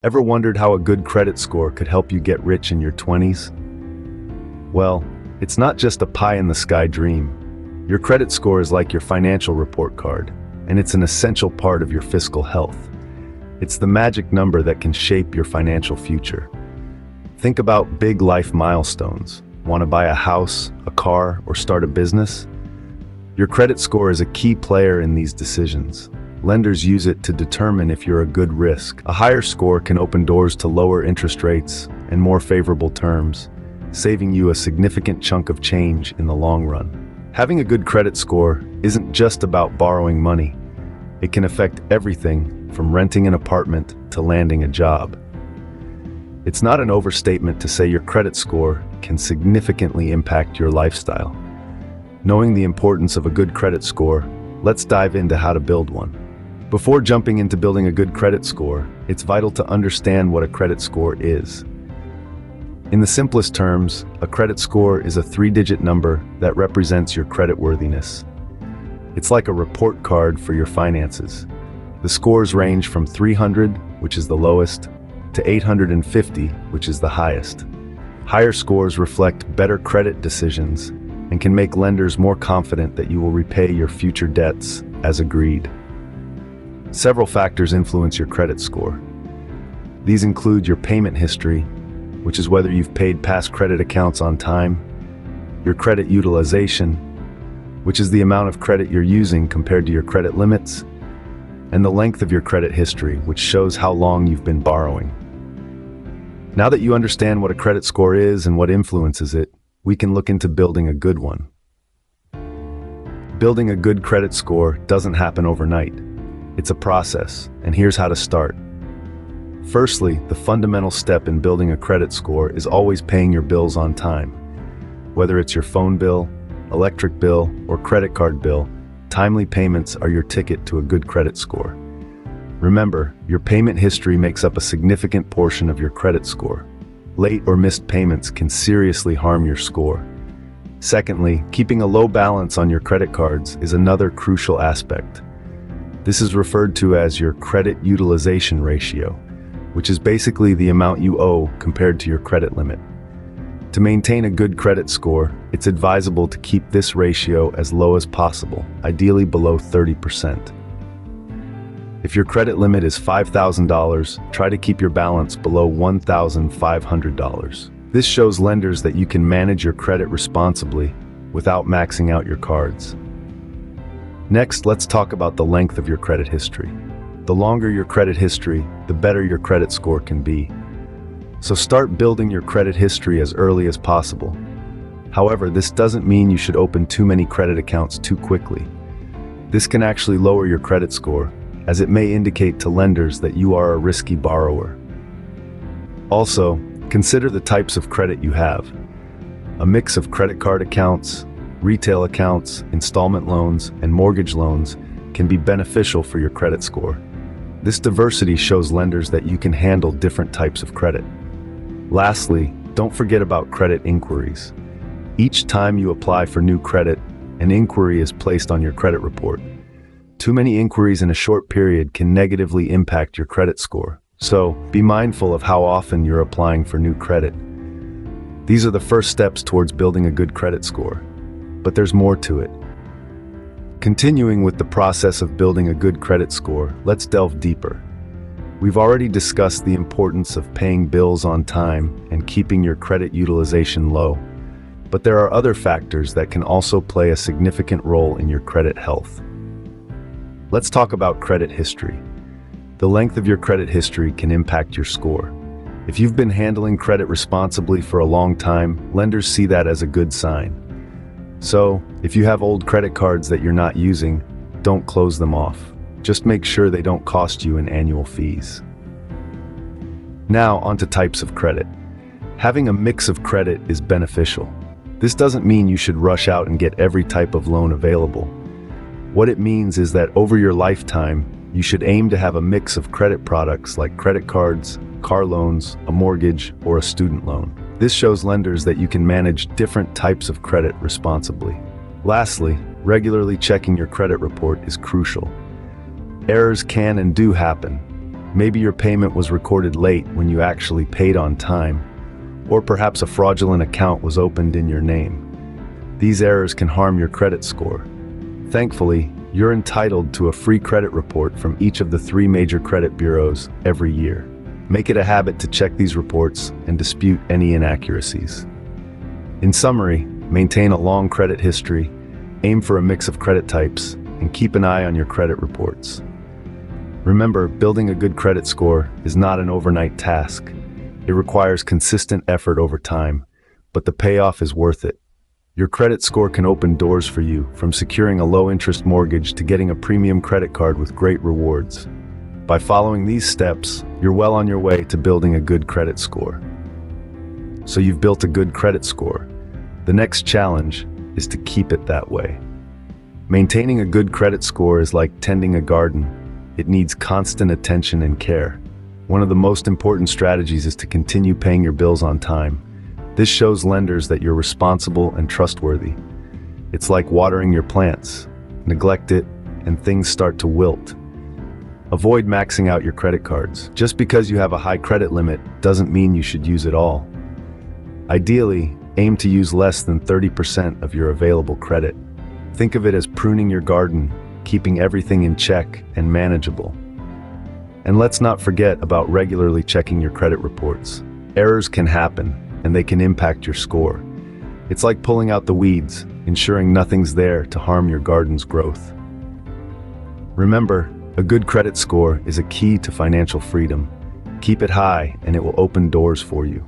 Ever wondered how a good credit score could help you get rich in your 20s? Well, it's not just a pie-in-the-sky dream. Your credit score is like your financial report card, and it's an essential part of your fiscal health. It's the magic number that can shape your financial future. Think about big life milestones. Want to buy a house, a car, or start a business? Your credit score is a key player in these decisions. Lenders use it to determine if you're a good risk. A higher score can open doors to lower interest rates and more favorable terms, saving you a significant chunk of change in the long run. Having a good credit score isn't just about borrowing money. It can affect everything from renting an apartment to landing a job. It's not an overstatement to say your credit score can significantly impact your lifestyle. Knowing the importance of a good credit score, let's dive into how to build one. Before jumping into building a good credit score, it's vital to understand what a credit score is. In the simplest terms, a credit score is a 3-digit number that represents your creditworthiness. It's like a report card for your finances. The scores range from 300, which is the lowest, to 850, which is the highest. Higher scores reflect better credit decisions and can make lenders more confident that you will repay your future debts as agreed. Several factors influence your credit score. These include your payment history, which is whether you've paid past credit accounts on time, your credit utilization, which is the amount of credit you're using compared to your credit limits, and the length of your credit history, which shows how long you've been borrowing. Now that you understand what a credit score is and what influences it, we can look into building a good one. Building a good credit score doesn't happen overnight. It's a process, and here's how to start. Firstly, the fundamental step in building a credit score is always paying your bills on time. Whether it's your phone bill, electric bill, or credit card bill, timely payments are your ticket to a good credit score. Remember, your payment history makes up a significant portion of your credit score. Late or missed payments can seriously harm your score. Secondly, keeping a low balance on your credit cards is another crucial aspect. This is referred to as your credit utilization ratio, which is basically the amount you owe compared to your credit limit. To maintain a good credit score, it's advisable to keep this ratio as low as possible, ideally below 30%. If your credit limit is $5,000, try to keep your balance below $1,500. This shows lenders that you can manage your credit responsibly without maxing out your cards. Next, let's talk about the length of your credit history. The longer your credit history, the better your credit score can be. So start building your credit history as early as possible. However, this doesn't mean you should open too many credit accounts too quickly. This can actually lower your credit score, as it may indicate to lenders that you are a risky borrower. Also, consider the types of credit you have. A mix of credit card accounts, retail accounts, installment loans, and mortgage loans can be beneficial for your credit score. This diversity shows lenders that you can handle different types of credit. Lastly, don't forget about credit inquiries. Each time you apply for new credit, an inquiry is placed on your credit report. Too many inquiries in a short period can negatively impact your credit score, so be mindful of how often you're applying for new credit. These are the first steps towards building a good credit score, but there's more to it. Continuing with the process of building a good credit score, let's delve deeper. We've already discussed the importance of paying bills on time and keeping your credit utilization low, but there are other factors that can also play a significant role in your credit health. Let's talk about credit history. The length of your credit history can impact your score. If you've been handling credit responsibly for a long time, lenders see that as a good sign. So, if you have old credit cards that you're not using, don't close them off. Just make sure they don't cost you in annual fees. Now, onto types of credit. Having a mix of credit is beneficial. This doesn't mean you should rush out and get every type of loan available. What it means is that over your lifetime, you should aim to have a mix of credit products like credit cards, car loans, a mortgage, or a student loan. This shows lenders that you can manage different types of credit responsibly. Lastly, regularly checking your credit report is crucial. Errors can and do happen. Maybe your payment was recorded late when you actually paid on time, or perhaps a fraudulent account was opened in your name. These errors can harm your credit score. Thankfully, you're entitled to a free credit report from each of the 3 major credit bureaus every year. Make it a habit to check these reports and dispute any inaccuracies. In summary, maintain a long credit history, aim for a mix of credit types, and keep an eye on your credit reports. Remember, building a good credit score is not an overnight task. It requires consistent effort over time, but the payoff is worth it. Your credit score can open doors for you, from securing a low-interest mortgage to getting a premium credit card with great rewards. By following these steps, you're well on your way to building a good credit score. So you've built a good credit score. The next challenge is to keep it that way. Maintaining a good credit score is like tending a garden. It needs constant attention and care. One of the most important strategies is to continue paying your bills on time. This shows lenders that you're responsible and trustworthy. It's like watering your plants. Neglect it, and things start to wilt. Avoid maxing out your credit cards. Just because you have a high credit limit doesn't mean you should use it all. Ideally, aim to use less than 30% of your available credit. Think of it as pruning your garden, keeping everything in check and manageable. And let's not forget about regularly checking your credit reports. Errors can happen, and they can impact your score. It's like pulling out the weeds, ensuring nothing's there to harm your garden's growth. Remember, a good credit score is a key to financial freedom. Keep it high, and it will open doors for you.